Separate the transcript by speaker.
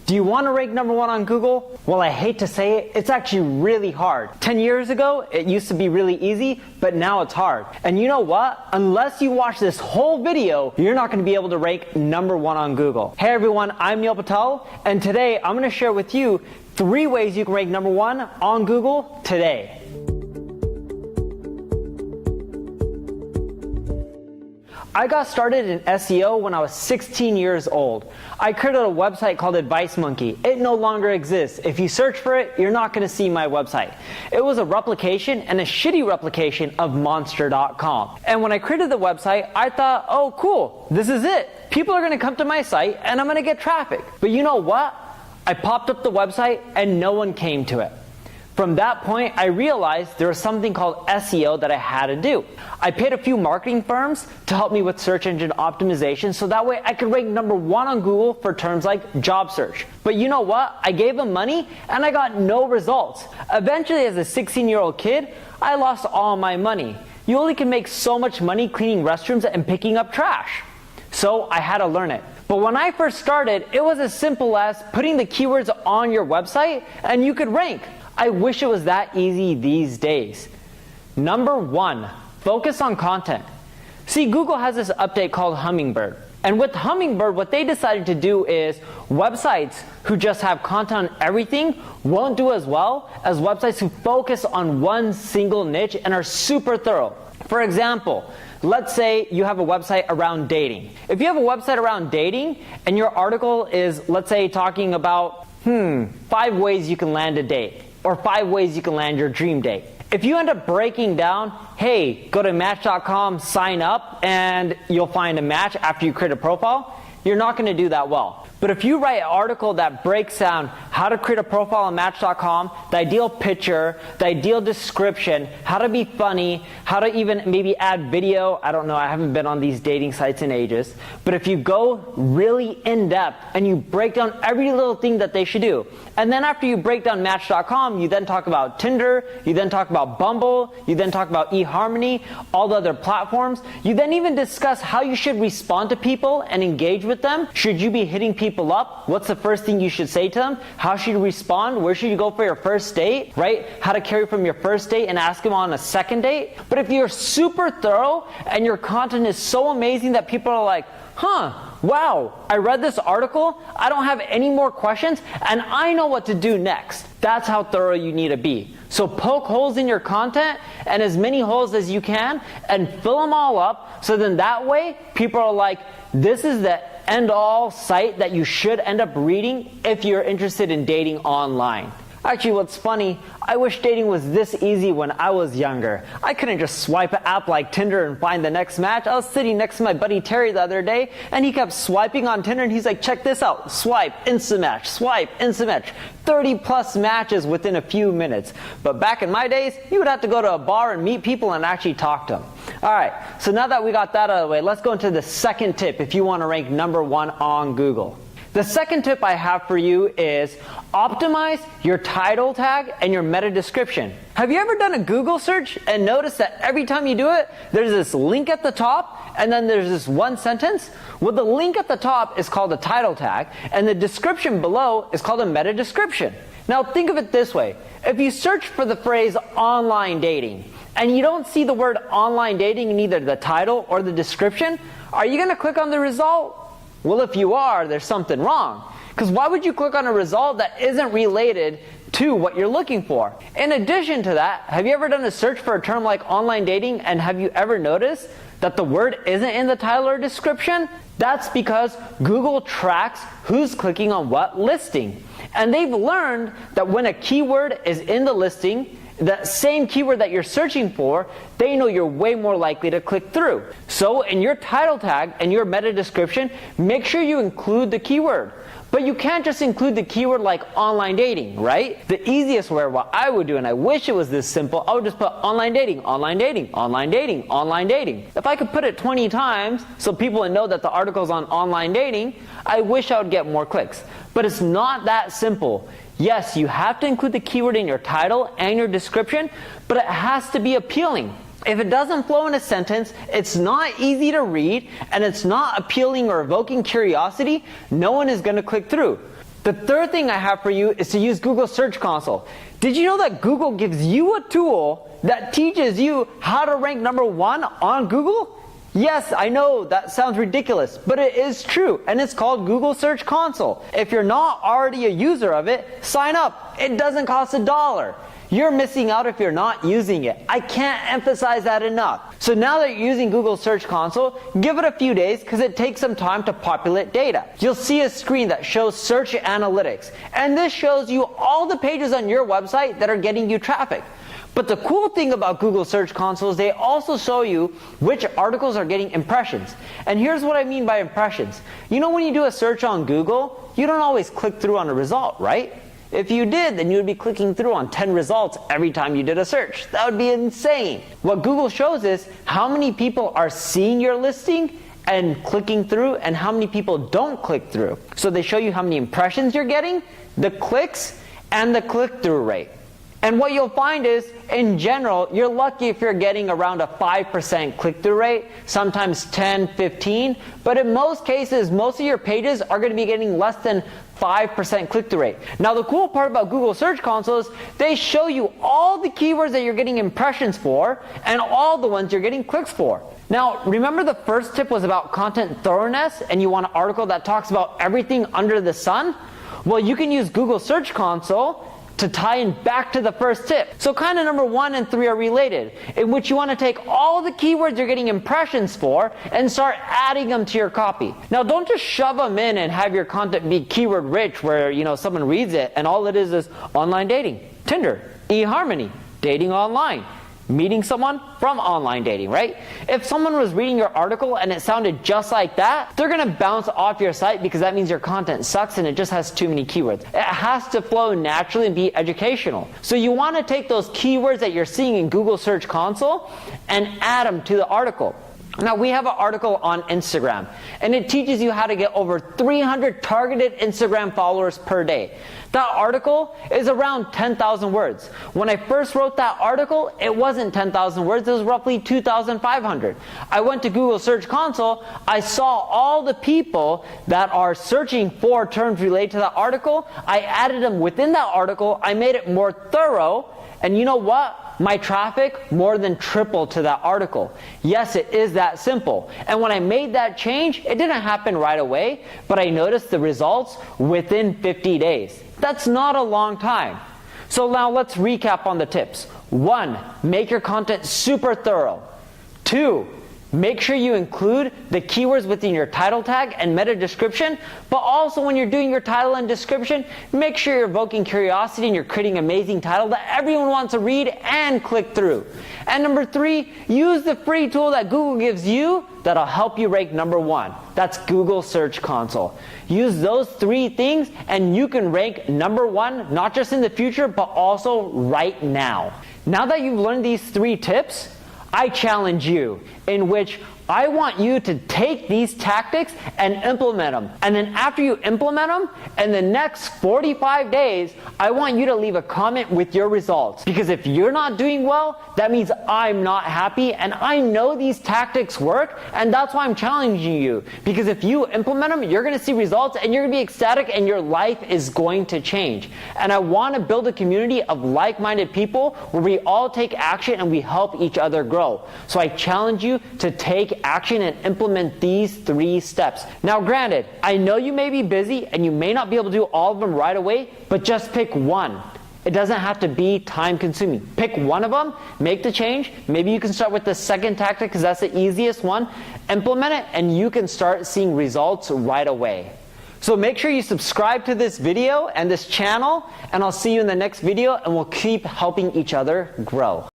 Speaker 1: Do you want to rank number one on Google? Well, I hate to say it, it's actually really hard. 10 years ago, it used to be really easy, but now it's hard. And you know what? Unless you watch this whole video, you're not going to be able to rank number one on Google. Hey everyone, I'm Neil Patel, and today I'm going to share with you 3 ways you can rank number one on Google today. I got started in SEO when I was 16 years old. I created a website called Advice Monkey. It no longer exists. If you search for it, you're not going to see my website. It was a replication and a shitty replication of monster.com. And when I created the website, I thought, oh cool, this is it. People are going to come to my site and I'm going to get traffic. But you know what? I popped up the website and no one came to it. From that point, I realized there was something called SEO that I had to do. I paid a few marketing firms to help me with search engine optimization so that way I could rank number one on Google for terms like job search. But you know what? I gave them money and I got no results. Eventually, as a 16-year-old kid, I lost all my money. You only can make so much money cleaning restrooms and picking up trash. So I had to learn it. But when I first started, it was as simple as putting the keywords on your website and you could rank. I wish it was that easy these days. Number 1, focus on content. See, Google has this update called Hummingbird. And with Hummingbird, what they decided to do is websites who just have content on everything won't do as well as websites who focus on one single niche and are super thorough. For example, let's say you have a website around dating. If you have a website around dating and your article is, let's say, talking about 5 ways you can land a date, or 5 ways you can land your dream date. If you end up breaking down, hey, go to match.com, sign up, and you'll find a match after you create a profile, you're not going to do that well. But if you write an article that breaks down how to create a profile on Match.com, the ideal picture, the ideal description, how to be funny, how to even maybe add video, I don't know, I haven't been on these dating sites in ages, but if you go really in depth and you break down every little thing that they should do, and then after you break down Match.com, you then talk about Tinder, you then talk about Bumble, you then talk about eHarmony, all the other platforms, you then even discuss how you should respond to people and engage with them. Should you be hitting people up? What's the first thing you should say to them? How should you respond? Where should you go for your first date? Right? How to carry from your first date and ask them on a second date? But if you're super thorough and your content is so amazing that people are like, wow, I read this article, I don't have any more questions, and I know what to do next. That's how thorough you need to be. So poke holes in your content, and as many holes as you can, and fill them all up, so then that way, people are like, this is the end-all site that you should end up reading if you're interested in dating online. Actually, what's funny, I wish dating was this easy when I was younger. I couldn't just swipe an app like Tinder and find the next match. I was sitting next to my buddy Terry the other day, and he kept swiping on Tinder, and he's like, check this out, swipe, instant match, swipe, instant match. 30 plus matches within a few minutes. But back in my days, you would have to go to a bar and meet people and actually talk to them. Alright, so now that we got that out of the way, let's go into the second tip if you want to rank number one on Google. The second tip I have for you is optimize your title tag and your meta description. Have you ever done a Google search and noticed that every time you do it, there's this link at the top and then there's this one sentence? Well, the link at the top is called a title tag and the description below is called a meta description. Now think of it this way. If you search for the phrase online dating and you don't see the word online dating in either the title or the description, are you going to click on the result? Well, if you are, there's something wrong. Because why would you click on a result that isn't related to what you're looking for? In addition to that, have you ever done a search for a term like online dating and have you ever noticed that the word isn't in the title or description? That's because Google tracks who's clicking on what listing. And they've learned that when a keyword is in the listing, the same keyword that you're searching for, they know you're way more likely to click through. So in your title tag and your meta description, make sure you include the keyword. But you can't just include the keyword like online dating, right? The easiest way, what I would do, and I wish it was this simple, I would just put online dating, online dating, online dating, online dating. If I could put it 20 times so people would know that the article's on online dating, I wish I would get more clicks. But it's not that simple. Yes, you have to include the keyword in your title and your description, but it has to be appealing. If it doesn't flow in a sentence, it's not easy to read, and it's not appealing or evoking curiosity, no one is going to click through. The third thing I have for you is to use Google Search Console. Did you know that Google gives you a tool that teaches you how to rank number 1 on Google? Yes, I know that sounds ridiculous, but it is true, and it's called Google Search Console. If you're not already a user of it, sign up. It doesn't cost $1. You're missing out if you're not using it. I can't emphasize that enough. So now that you're using Google Search Console, give it a few days because it takes some time to populate data. You'll see a screen that shows search analytics, and this shows you all the pages on your website that are getting you traffic. But the cool thing about Google Search Console is they also show you which articles are getting impressions. And here's what I mean by impressions. You know when you do a search on Google, you don't always click through on a result, right? If you did, then you would be clicking through on 10 results every time you did a search. That would be insane. What Google shows is how many people are seeing your listing and clicking through and how many people don't click through. So they show you how many impressions you're getting, the clicks, and the click-through rate. And what you'll find is, in general, you're lucky if you're getting around a 5% click-through rate, sometimes 10, 15, but in most cases, most of your pages are going to be getting less than 5% click-through rate. Now the cool part about Google Search Console is they show you all the keywords that you're getting impressions for and all the ones you're getting clicks for. Now remember the first tip was about content thoroughness and you want an article that talks about everything under the sun? Well, you can use Google Search Console to tie in back to the first tip. So kind of number 1 and 3 are related, in which you want to take all the keywords you're getting impressions for and start adding them to your copy. Now don't just shove them in and have your content be keyword rich where someone reads it and all it is online dating, Tinder, eHarmony, dating online, meeting someone from online dating, right? If someone was reading your article and it sounded just like that, they're gonna bounce off your site because that means your content sucks and it just has too many keywords. It has to flow naturally and be educational. So you wanna take those keywords that you're seeing in Google Search Console and add them to the article. Now we have an article on Instagram and it teaches you how to get over 300 targeted Instagram followers per day. That article is around 10,000 words. When I first wrote that article, it wasn't 10,000 words, it was roughly 2,500. I went to Google Search Console, I saw all the people that are searching for terms related to that article, I added them within that article, I made it more thorough, and you know what? My traffic more than tripled to that article. Yes, it is that simple. And when I made that change, it didn't happen right away, but I noticed the results within 50 days. That's not a long time. So now let's recap on the tips. 1, make your content super thorough. 2, make sure you include the keywords within your title tag and meta description, but also when you're doing your title and description, make sure you're evoking curiosity and you're creating an amazing title that everyone wants to read and click through. And number 3, use the free tool that Google gives you that'll help you rank number 1. That's Google Search Console. Use those 3 things and you can rank number 1, not just in the future, but also right now. Now that you've learned these 3 tips, I challenge you, in which I want you to take these tactics and implement them. And then after you implement them, in the next 45 days, I want you to leave a comment with your results. Because if you're not doing well, that means I'm not happy, and I know these tactics work, and that's why I'm challenging you. Because if you implement them, you're gonna see results, and you're gonna be ecstatic, and your life is going to change. And I wanna build a community of like-minded people where we all take action and we help each other grow. So I challenge you to take action and implement these 3 steps. Now granted, I know you may be busy and you may not be able to do all of them right away, but just pick one. It doesn't have to be time consuming. Pick one of them, make the change. Maybe you can start with the second tactic because that's the easiest one. Implement it and you can start seeing results right away. So make sure you subscribe to this video and this channel, and I'll see you in the next video, and we'll keep helping each other grow.